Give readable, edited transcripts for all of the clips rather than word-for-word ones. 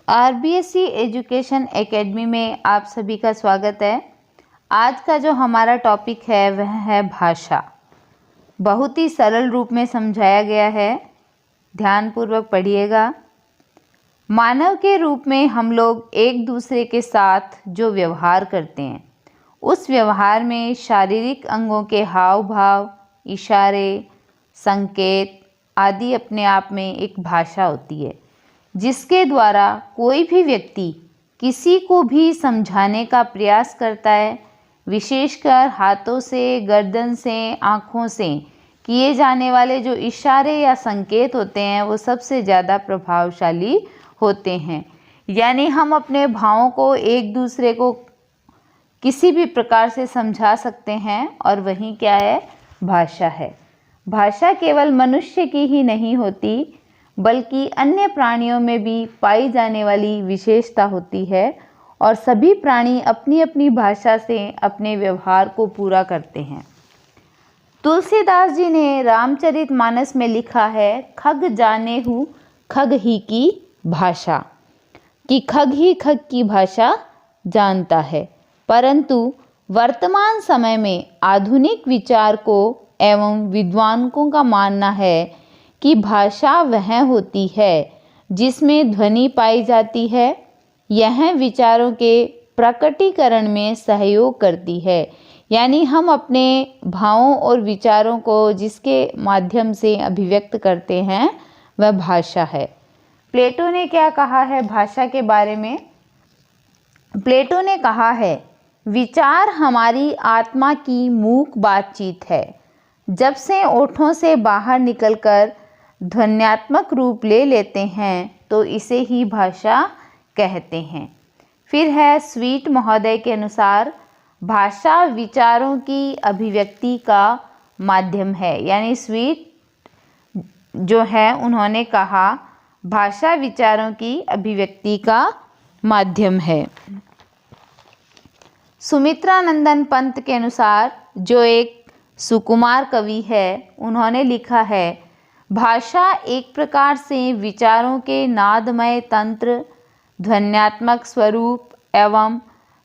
RBSC education academy में आप सभी का स्वागत है। आज का जो हमारा टॉपिक है वह है भाषा। बहुत ही सरल रूप में समझाया गया है, ध्यानपूर्वक पढ़िएगा। मानव के रूप में हम लोग एक दूसरे के साथ जो व्यवहार करते हैं, उस व्यवहार में शारीरिक अंगों के हाव भाव, इशारे, संकेत आदि अपने आप में एक भाषा होती है, जिसके द्वारा कोई भी व्यक्ति किसी को भी समझाने का प्रयास करता है। विशेषकर हाथों से, गर्दन से, आँखों से किए जाने वाले जो इशारे या संकेत होते हैं वो सबसे ज़्यादा प्रभावशाली होते हैं। यानी हम अपने भावों को एक दूसरे को किसी भी प्रकार से समझा सकते हैं, और वही क्या है, भाषा है। भाषा केवल मनुष्य की ही नहीं होती, बल्कि अन्य प्राणियों में भी पाई जाने वाली विशेषता होती है, और सभी प्राणी अपनी अपनी भाषा से अपने व्यवहार को पूरा करते हैं। तुलसीदास जी ने रामचरितमानस में लिखा है, खग जाने हूँ खग ही की भाषा, कि खग ही खग की भाषा जानता है। परंतु वर्तमान समय में आधुनिक विचार को एवं विद्वानों का मानना है कि भाषा वह होती है जिसमें ध्वनि पाई जाती है। यह विचारों के प्रकटीकरण में सहयोग करती है। यानी हम अपने भावों और विचारों को जिसके माध्यम से अभिव्यक्त करते हैं वह भाषा है। प्लेटो ने क्या कहा है भाषा के बारे में? प्लेटो ने कहा है, विचार हमारी आत्मा की मूक बातचीत है। जब से ओठों से बाहर निकलकर ध्वन्यात्मक रूप ले लेते हैं तो इसे ही भाषा कहते हैं। फिर है स्वीट महोदय के अनुसार, भाषा विचारों की अभिव्यक्ति का माध्यम है। यानी स्वीट जो है उन्होंने कहा भाषा विचारों की अभिव्यक्ति का माध्यम है। सुमित्रानंदन पंत के अनुसार, जो एक सुकुमार कवि है, उन्होंने लिखा है, भाषा एक प्रकार से विचारों के नादमय तंत्र, ध्वन्यात्मक स्वरूप एवं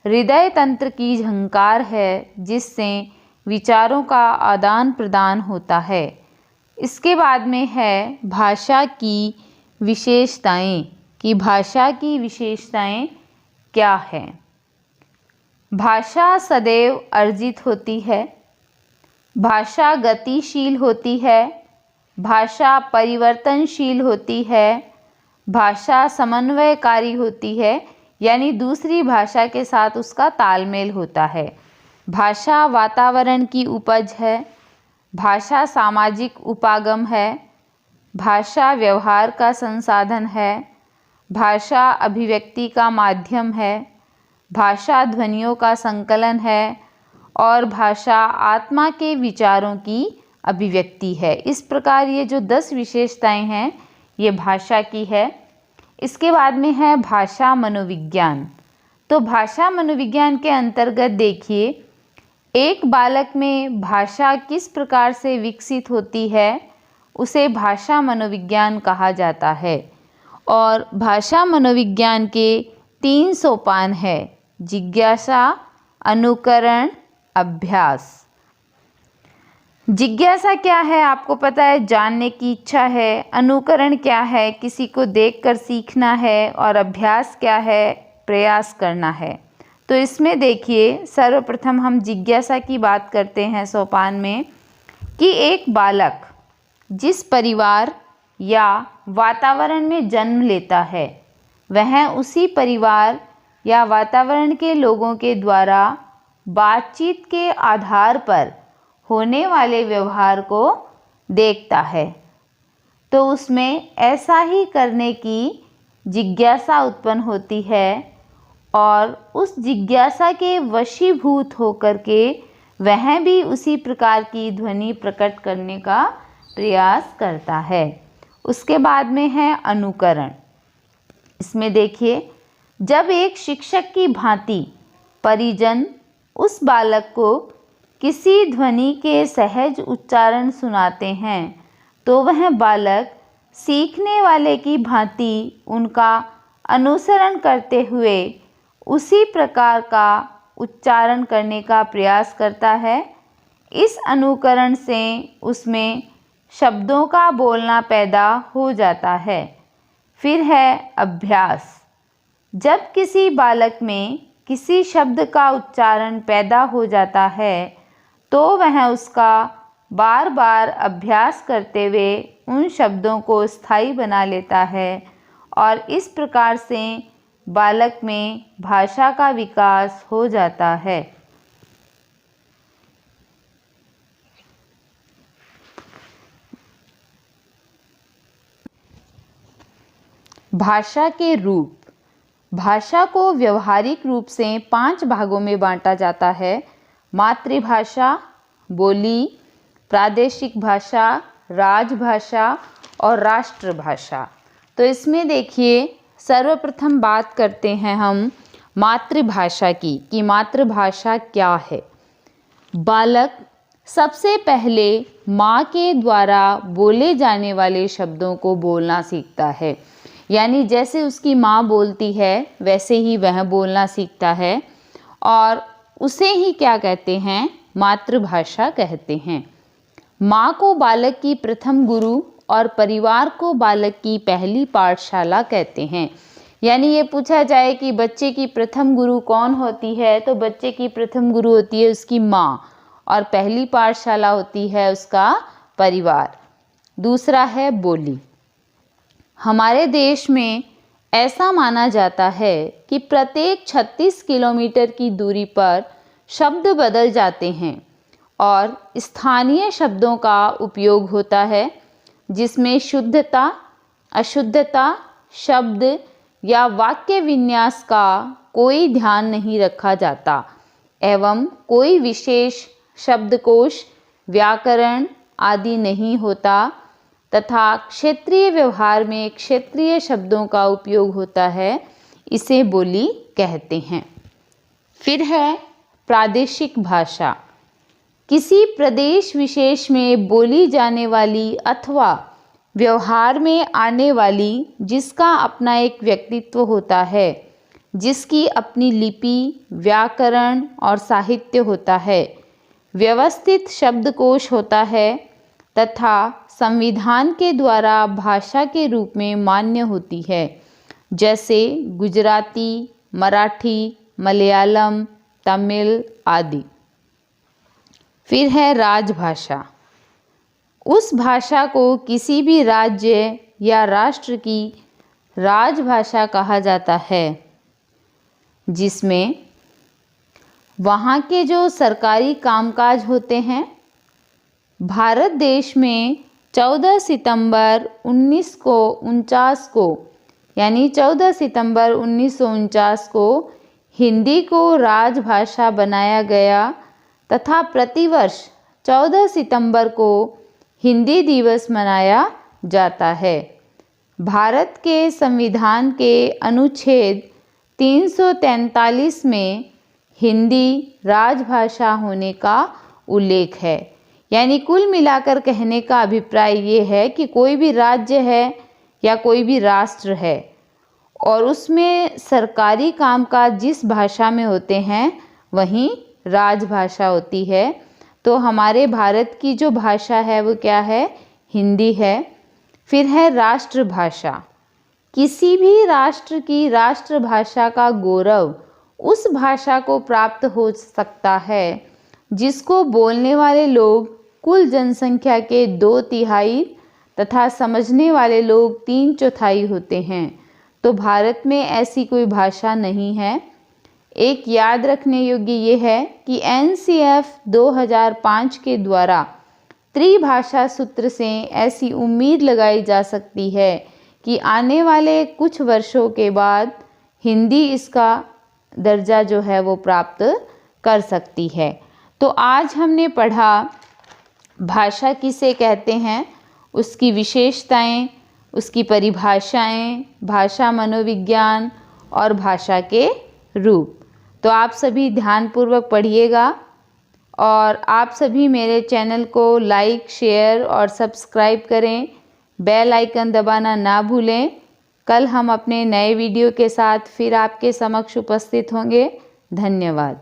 हृदय तंत्र की झंकार है, जिससे विचारों का आदान प्रदान होता है। इसके बाद में है भाषा की विशेषताएं, कि भाषा की विशेषताएं क्या हैं। भाषा सदैव अर्जित होती है, भाषा गतिशील होती है, भाषा परिवर्तनशील होती है, भाषा समन्वयकारी होती है, यानी दूसरी भाषा के साथ उसका तालमेल होता है। भाषा वातावरण की उपज है, भाषा सामाजिक उपागम है, भाषा व्यवहार का संसाधन है, भाषा अभिव्यक्ति का माध्यम है, भाषा ध्वनियों का संकलन है, और भाषा आत्मा के विचारों की अभिव्यक्ति है। इस प्रकार ये जो 10 विशेषताएं हैं ये भाषा की है। इसके बाद में है भाषा मनोविज्ञान। तो भाषा मनोविज्ञान के अंतर्गत देखिए, एक बालक में भाषा किस प्रकार से विकसित होती है उसे भाषा मनोविज्ञान कहा जाता है। और भाषा मनोविज्ञान के 3 सोपान है, जिज्ञासा, अनुकरण, अभ्यास। जिज्ञासा क्या है आपको पता है, जानने की इच्छा है। अनुकरण क्या है, किसी को देखकर सीखना है। और अभ्यास क्या है, प्रयास करना है। तो इसमें देखिए, सर्वप्रथम हम जिज्ञासा की बात करते हैं सोपान में, कि एक बालक जिस परिवार या वातावरण में जन्म लेता है वह उसी परिवार या वातावरण के लोगों के द्वारा बातचीत के आधार पर होने वाले व्यवहार को देखता है, तो उसमें ऐसा ही करने की जिज्ञासा उत्पन्न होती है, और उस जिज्ञासा के वशीभूत होकर के वह भी उसी प्रकार की ध्वनि प्रकट करने का प्रयास करता है। उसके बाद में है अनुकरण। इसमें देखिए, जब एक शिक्षक की भांति परिजन उस बालक को किसी ध्वनि के सहज उच्चारण सुनाते हैं तो वह बालक सीखने वाले की भांति उनका अनुसरण करते हुए उसी प्रकार का उच्चारण करने का प्रयास करता है। इस अनुकरण से उसमें शब्दों का बोलना पैदा हो जाता है। फिर है अभ्यास। जब किसी बालक में किसी शब्द का उच्चारण पैदा हो जाता है तो वह उसका बार बार अभ्यास करते हुए उन शब्दों को स्थायी बना लेता है और इस प्रकार से बालक में भाषा का विकास हो जाता है। भाषा के रूप। भाषा को व्यवहारिक रूप से 5 भागों में बांटा जाता है। मातृभाषा, बोली, प्रादेशिक भाषा, राजभाषा और राष्ट्रभाषा। तो इसमें देखिए, सर्वप्रथम बात करते हैं हम मातृभाषा की कि मातृभाषा क्या है। बालक सबसे पहले माँ के द्वारा बोले जाने वाले शब्दों को बोलना सीखता है, यानी जैसे उसकी माँ बोलती है वैसे ही वह बोलना सीखता है और उसे ही क्या कहते हैं, मातृभाषा कहते हैं। माँ को बालक की प्रथम गुरु और परिवार को बालक की पहली पाठशाला कहते हैं। यानी ये पूछा जाए कि बच्चे की प्रथम गुरु कौन होती है, तो बच्चे की प्रथम गुरु होती है उसकी माँ और पहली पाठशाला होती है उसका परिवार। दूसरा है बोली। हमारे देश में ऐसा माना जाता है कि प्रत्येक 36 किलोमीटर की दूरी पर शब्द बदल जाते हैं और स्थानीय शब्दों का उपयोग होता है जिसमें शुद्धता, अशुद्धता, शब्द या वाक्य विन्यास का कोई ध्यान नहीं रखा जाता एवं कोई विशेष शब्दकोश, व्याकरण आदि नहीं होता तथा क्षेत्रीय व्यवहार में क्षेत्रीय शब्दों का उपयोग होता है, इसे बोली कहते हैं। फिर है प्रादेशिक भाषा। किसी प्रदेश विशेष में बोली जाने वाली अथवा व्यवहार में आने वाली जिसका अपना एक व्यक्तित्व होता है, जिसकी अपनी लिपि, व्याकरण और साहित्य होता है, व्यवस्थित शब्दकोश होता है तथा संविधान के द्वारा भाषा के रूप में मान्य होती है, जैसे गुजराती, मराठी, मलयालम, तमिल आदि। फिर है राजभाषा। उस भाषा को किसी भी राज्य या राष्ट्र की राजभाषा कहा जाता है जिसमें वहाँ के जो सरकारी कामकाज होते हैं। भारत देश में 14 सितंबर 1949 को यानी 14 सितंबर 1949 को हिंदी को राजभाषा बनाया गया तथा प्रतिवर्ष 14 सितंबर को हिंदी दिवस मनाया जाता है। भारत के संविधान के अनुच्छेद 343 में हिंदी राजभाषा होने का उल्लेख है। यानी कुल मिलाकर कहने का अभिप्राय ये है कि कोई भी राज्य है या कोई भी राष्ट्र है और उसमें सरकारी कामकाज जिस भाषा में होते हैं वहीं राजभाषा होती है। तो हमारे भारत की जो भाषा है वो क्या है, हिंदी है। फिर है राष्ट्रभाषा। किसी भी राष्ट्र की राष्ट्रभाषा का गौरव उस भाषा को प्राप्त हो सकता है जिसको बोलने वाले लोग कुल जनसंख्या के 2/3 तथा समझने वाले लोग 3/4 होते हैं। तो भारत में ऐसी कोई भाषा नहीं है। एक याद रखने योग्य ये है कि NCF 2005 के द्वारा त्रिभाषा सूत्र से ऐसी उम्मीद लगाई जा सकती है कि आने वाले कुछ वर्षों के बाद हिंदी इसका दर्जा जो है वो प्राप्त कर सकती है। तो आज हमने पढ़ा भाषा किसे कहते हैं, उसकी विशेषताएं, उसकी परिभाषाएं, भाषा मनोविज्ञान और भाषा के रूप। तो आप सभी ध्यानपूर्वक पढ़िएगा और आप सभी मेरे चैनल को लाइक, शेयर और सब्सक्राइब करें। बेल आइकन दबाना ना भूलें। कल हम अपने नए वीडियो के साथ फिर आपके समक्ष उपस्थित होंगे। धन्यवाद।